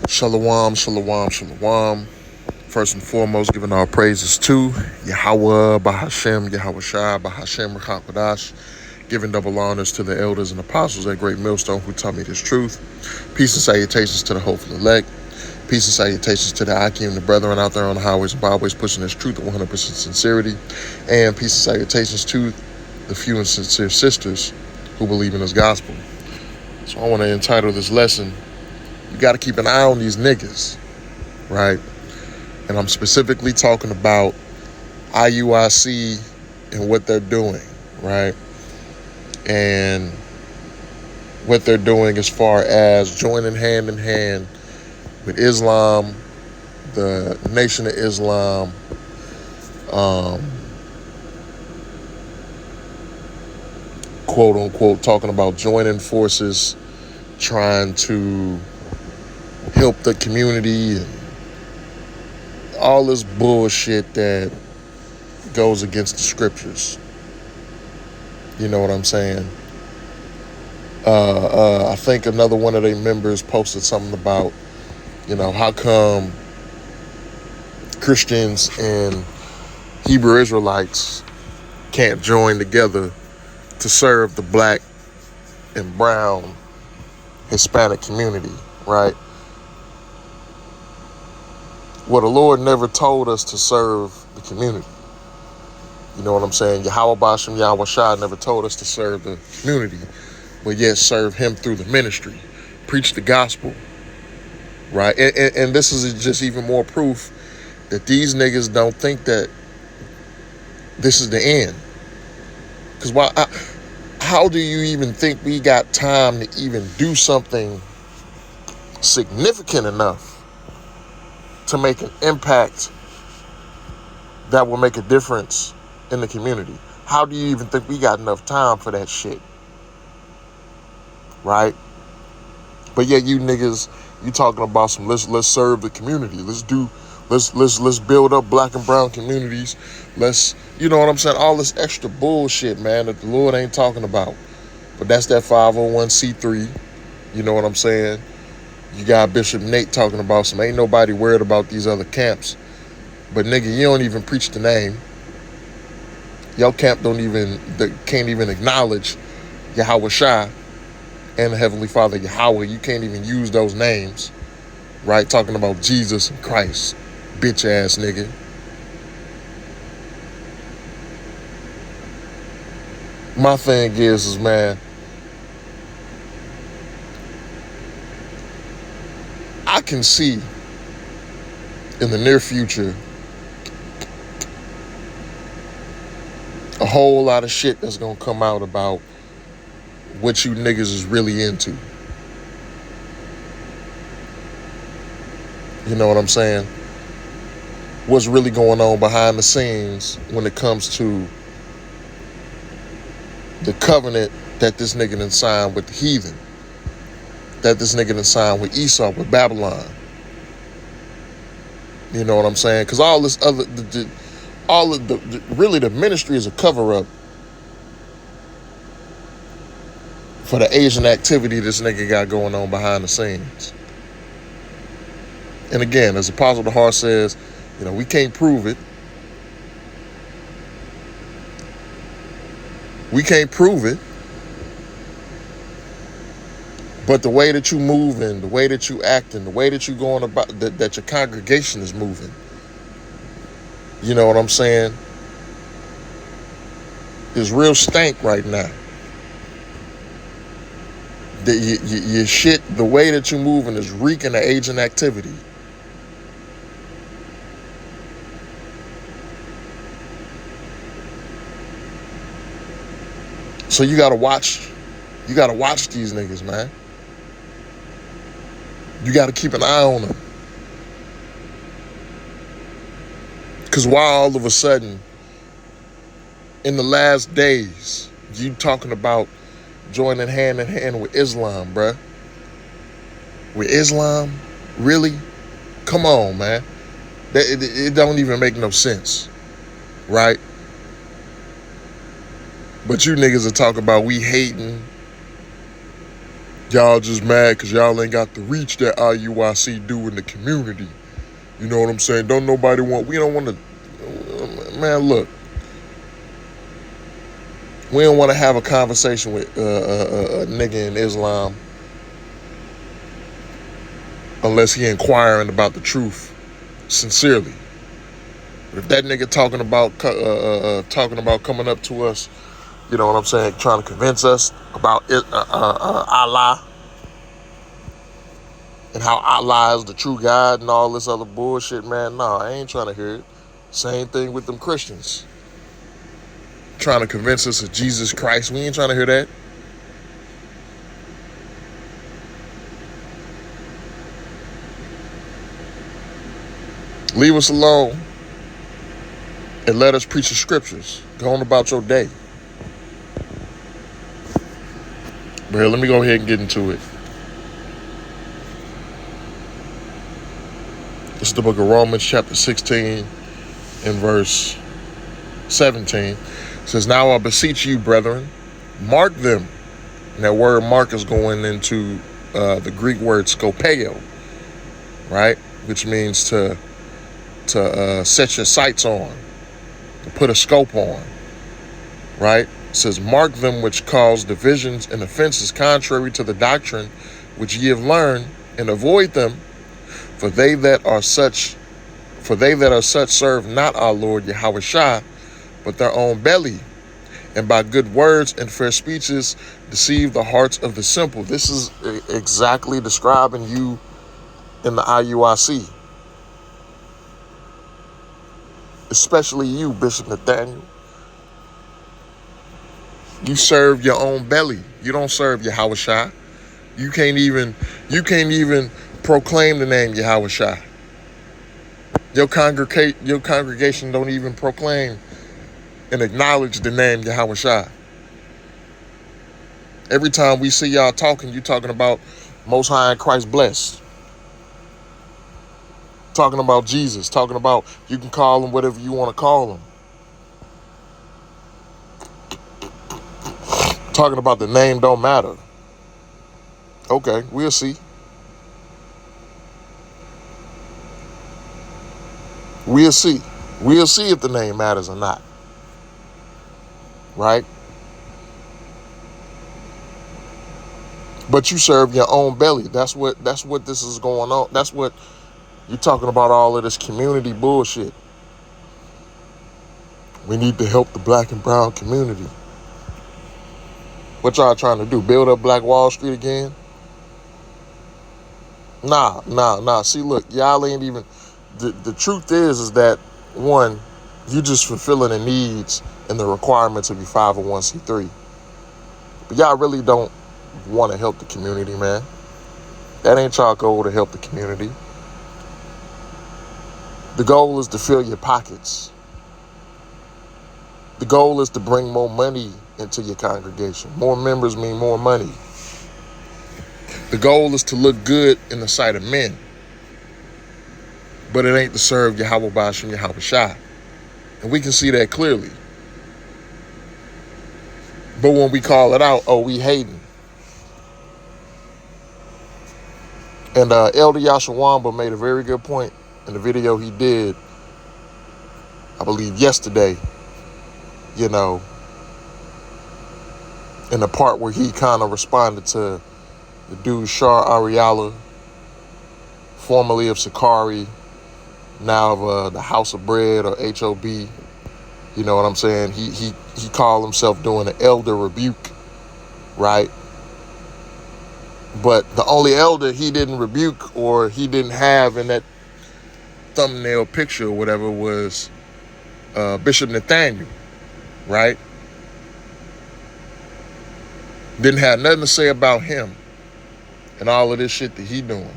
Shalom, shalom, shalom. First and foremost, giving all praises to Yahweh, Bahashem, Yahweh Shai, Bahashem, Rachapadash. Giving double honors to the elders and apostles at Great Millstone who taught me this truth. Peace and salutations to the hopeful elect. Peace and salutations to the Akim, the brethren out there on the highways and byways pushing this truth with 100% sincerity. And peace and salutations to the few and sincere sisters who believe in this gospel. So I want to entitle this lesson, you got to keep an eye on these niggas, right? And I'm specifically talking about IUIC and what they're doing, right? And what they're doing as far as joining hand in hand with Islam, the Nation of Islam, quote unquote, talking about joining forces, trying to help the community and all this bullshit that goes against the scriptures. You know what I'm saying? I think another one of their members posted something about, how come Christians and Hebrew Israelites can't join together to serve the black and brown Hispanic community, right? Well, the Lord never told us to serve the community. You know what I'm saying? Yahweh Bashem, Yahweh Shai never told us to serve the community, but yet serve him through the ministry. Preach the gospel, right? And this is just even more proof that these niggas don't think that this is the end. Because how do you even think we got time to even do something significant enough to make an impact that will make a difference in the community? How do you even think we got enough time for that shit? Right? But yeah, you niggas, you talking about some let's serve the community. Let's build up black and brown communities. You know what I'm saying? All this extra bullshit, man, that the Lord ain't talking about. But that's that 501c3. You know what I'm saying? You got Bishop Nate talking about some ain't nobody worried about these other camps. But nigga, you don't even preach the name. Your camp can't even acknowledge Yahweh Shai and the Heavenly Father Yahweh. You can't even use those names, right? Talking about Jesus and Christ, bitch ass nigga. My thing is man, I can see in the near future a whole lot of shit that's gonna come out about what you niggas is really into. You know what I'm saying? What's really going on behind the scenes when it comes to the covenant that this nigga done signed with the heathen, that this nigga done signed with Esau, with Babylon. You know what I'm saying? Because all this other, really the ministry is a cover-up for the Asian activity this nigga got going on behind the scenes. And again, as Apostle DeHart says, we can't prove it. We can't prove it. But the way that you moving, the way that you acting, the way that you going about, that your congregation is moving, you know what I'm saying, is real stank right now. Your shit, the way that you moving is reeking of agent activity. So you gotta watch these niggas, man. You gotta keep an eye on them. Because why all of a sudden, in the last days, you talking about joining hand in hand with Islam, bruh? With Islam? Really? Come on, man. It don't even make no sense, right? But you niggas are talking about we hating Y'all just mad because y'all ain't got the reach that IUIC do in the community. You know what I'm saying? We don't want to, man, look. We don't want to have a conversation with a nigga in Islam unless he inquiring about the truth sincerely. But if that nigga talking about coming up to us, you know what I'm saying, trying to convince us about Allah and how Allah is the true God and all this other bullshit, man, nah, I ain't trying to hear it. Same thing with them Christians. Trying to convince us of Jesus Christ. We ain't trying to hear that. Leave us alone and let us preach the scriptures. Go on about your day. But here, let me go ahead and get into it. This is the book of Romans, chapter 16, and verse 17. It says, "Now I beseech you, brethren, mark them." And that word mark is going into the Greek word skopeo, right? Which means to set your sights on, to put a scope on, right? It says, "Mark them which cause divisions and offenses contrary to the doctrine which ye have learned, and avoid them. For they that are such serve not our Lord Yahushua, but their own belly, and by good words and fair speeches deceive the hearts of the simple." This is exactly describing you in the IUIC. Especially you, Bishop Nathaniel. You serve your own belly. You don't serve Yahushua. You can't even proclaim the name Yahushua. Your congregation don't even proclaim and acknowledge the name Yahushua. Every time we see y'all talking, you talking about Most High and Christ blessed. Talking about Jesus. Talking about you can call him whatever you want to call him. Talking about the name don't matter. Okay, we'll see. We'll see. We'll see if the name matters or not. Right? But you serve your own belly. That's what this is going on. That's what you're talking about, all of this community bullshit. We need to help the black and brown community. What y'all trying to do? Build up Black Wall Street again? Nah. See, look, y'all ain't even... The truth is that, one, you just fulfilling the needs and the requirements of your 501c3. But y'all really don't want to help the community, man. That ain't y'all goal, to help the community. The goal is to fill your pockets. The goal is to bring more money into your congregation. More members mean more money. The goal is to look good in the sight of men. But it ain't to serve Yahweh Bashim Yahweh Shai. And we can see that clearly. But when we call it out, oh, we hating. And Elder Yashawamba made a very good point in the video he did, I believe yesterday, you know, in the part where he kind of responded to the dude Shar Ariala, formerly of Sakari, now of the House of Bread, or HOB. You know what I'm saying? He called himself doing an elder rebuke, right? But the only elder he didn't rebuke, or he didn't have in that thumbnail picture or whatever, was Bishop Nathaniel, right? Didn't have nothing to say about him and all of this shit that he doing,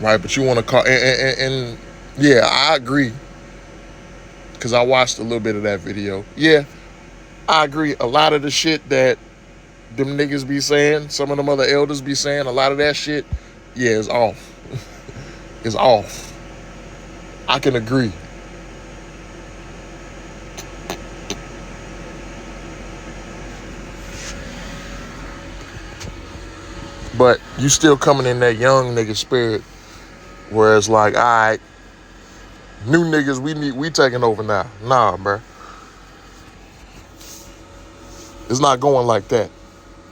right? But you want to call, and yeah, I agree, because I watched a little bit of that video. Yeah, I agree. A lot of the shit that them niggas be saying, some of them other elders be saying, a lot of that shit, yeah, is off. It's off. I can agree. But you still coming in that young nigga spirit, where it's like, all right, new niggas, we taking over now. Nah, bruh. It's not going like that.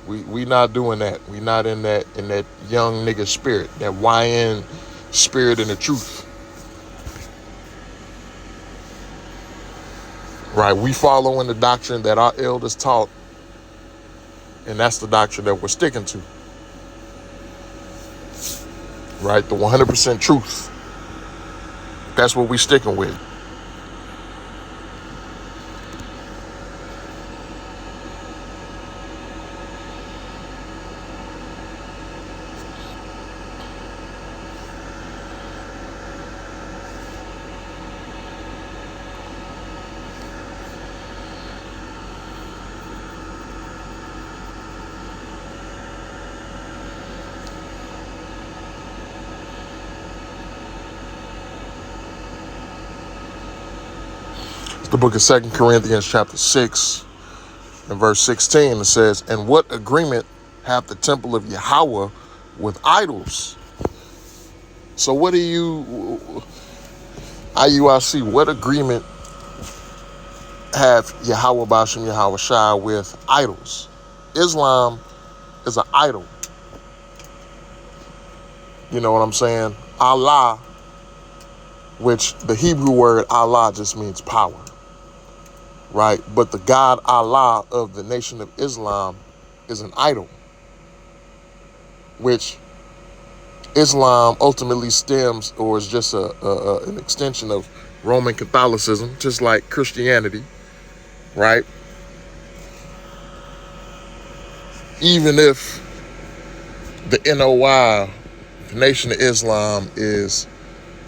We not doing that. We not in that young nigga spirit, that YN spirit and the truth. Right? We following the doctrine that our elders taught, and that's the doctrine that we're sticking to. Right? The 100% truth. That's what we sticking with. The book of 2 Corinthians chapter 6 and verse 16, it says, and what agreement hath the temple of Yahweh with idols? So what do you, IUIC, what agreement have Yahweh Bashim Yahweh Shai with idols? Islam is an idol. You know what I'm saying? Allah, which the Hebrew word Allah just means power. Right? But the God Allah of the Nation of Islam is an idol, which Islam ultimately stems or is just an extension of Roman Catholicism, just like Christianity, right? Even if the NOI, the Nation of Islam, is,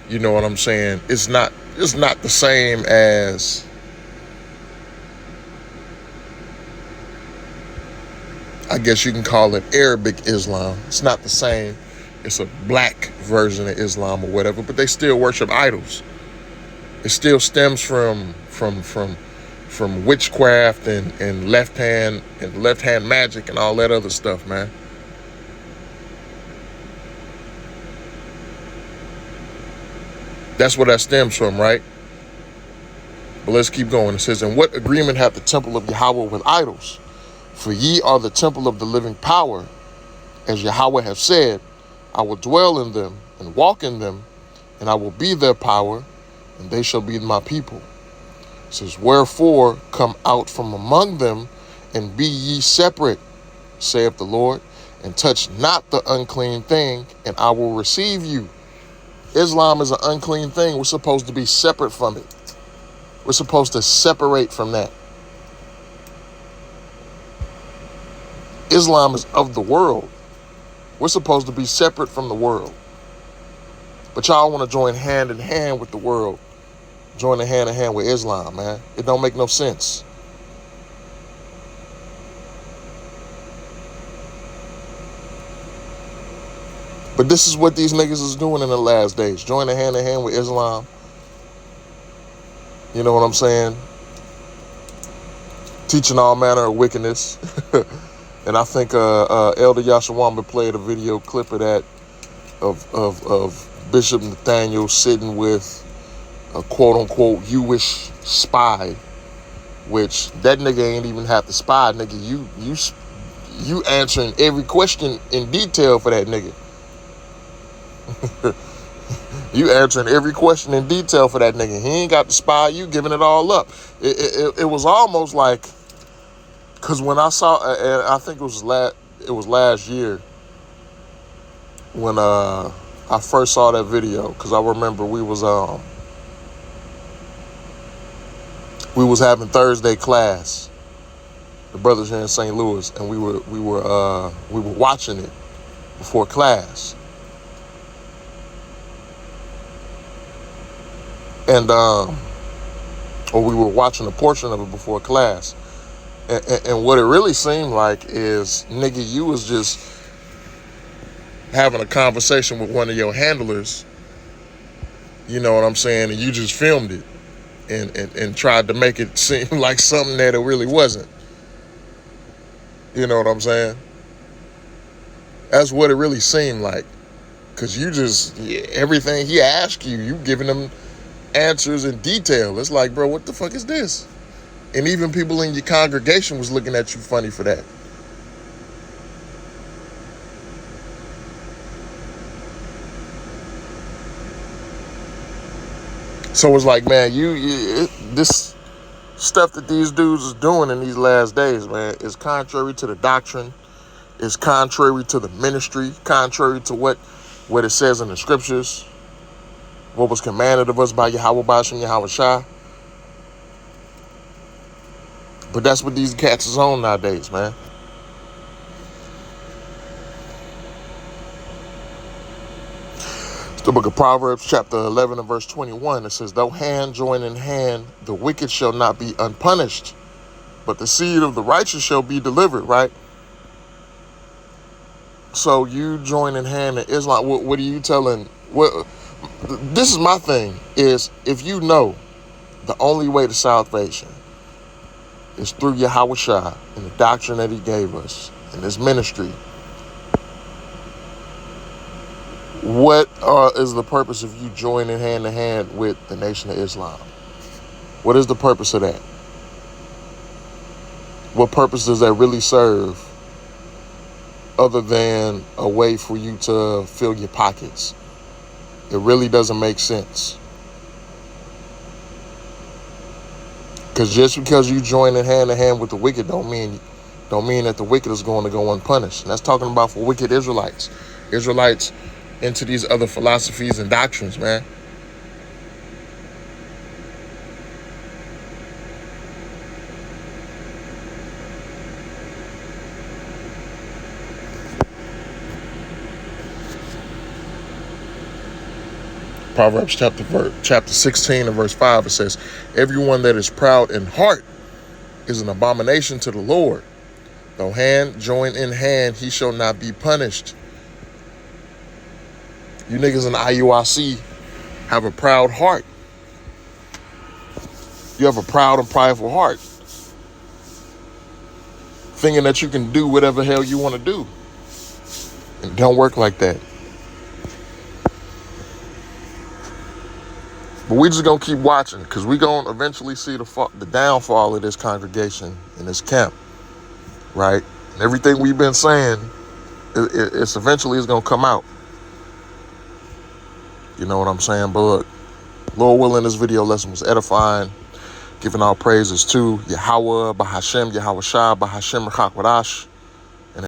you know what I'm saying, it's not the same as, I guess you can call it Arabic Islam. It's not the same. It's a black version of Islam or whatever, but they still worship idols. It still stems from witchcraft and left hand magic and all that other stuff, man. That's where that stems from, right? But let's keep going. It says, and what agreement hath the temple of Yahweh with idols? For ye are the temple of the living power, as Yahweh hath said, I will dwell in them and walk in them, and I will be their power, and they shall be my people. It says, wherefore come out from among them, and be ye separate, saith the Lord, and touch not the unclean thing, and I will receive you. Islam is an unclean thing. We're supposed to be separate from it. We're supposed to separate from that. Islam is of the world. We're supposed to be separate from the world. But y'all want to join hand in hand with the world. Join hand in hand with Islam, man. It don't make no sense. But this is what these niggas is doing in the last days. Joining hand in hand with Islam. You know what I'm saying? Teaching all manner of wickedness. And I think Elder Yashawamba played a video clip of that, of Bishop Nathaniel sitting with a quote-unquote Jewish spy, which that nigga ain't even have to spy, nigga. You answering every question in detail for that nigga. You answering every question in detail for that nigga. He ain't got to spy. You giving it all up. It was almost like, because when I saw, and I think it was last year when I first saw that video, because I remember we was having Thursday class, the brothers here in St. Louis, and we were watching it before class. And or we were watching a portion of it before class. And what it really seemed like is, nigga, you was just having a conversation with one of your handlers, you know what I'm saying, and you just filmed it and tried to make it seem like something that it really wasn't. You know what I'm saying? That's what it really seemed like. Because you just, everything he asked you, you giving him answers in detail. It's like, bro, what the fuck is this? And even people in your congregation was looking at you funny for that. So it's like, man, this stuff that these dudes is doing in these last days, man, is contrary to the doctrine, is contrary to the ministry, contrary to what it says in the scriptures, what was commanded of us by Yahweh Basham Yahweh Shah. But that's what these cats is on nowadays, man. It's the book of Proverbs, chapter 11 and verse 21. It says, though hand join in hand, the wicked shall not be unpunished, but the seed of the righteous shall be delivered, right? So you join in hand in Islam. What are you telling? This is my thing, is if you know the only way to salvation is through Yahweh Shah and the doctrine that he gave us in his ministry, what is the purpose of you joining hand in hand with the Nation of Islam? What is the purpose of that? What purpose does that really serve other than a way for you to fill your pockets? It really doesn't make sense. Because just because you join in hand with the wicked don't mean that the wicked is going to go unpunished. And that's talking about for wicked Israelites into these other philosophies and doctrines, man. Proverbs chapter 16 and verse 5, it says, everyone that is proud in heart is an abomination to the Lord. Though hand join in hand, he shall not be punished. You niggas in the IUIC have a proud heart. You have a proud and prideful heart, thinking that you can do whatever hell you want to do. It don't work like that. But we just gonna keep watching, because we gonna eventually see the downfall of this congregation in this camp, right? And everything we've been saying, it's eventually is gonna come out. You know what I'm saying? But look, Lord willing, this video lesson was edifying, giving all praises to Yahweh, Bahashem, Yahweh Shah, Bahashem Rachak Wadash.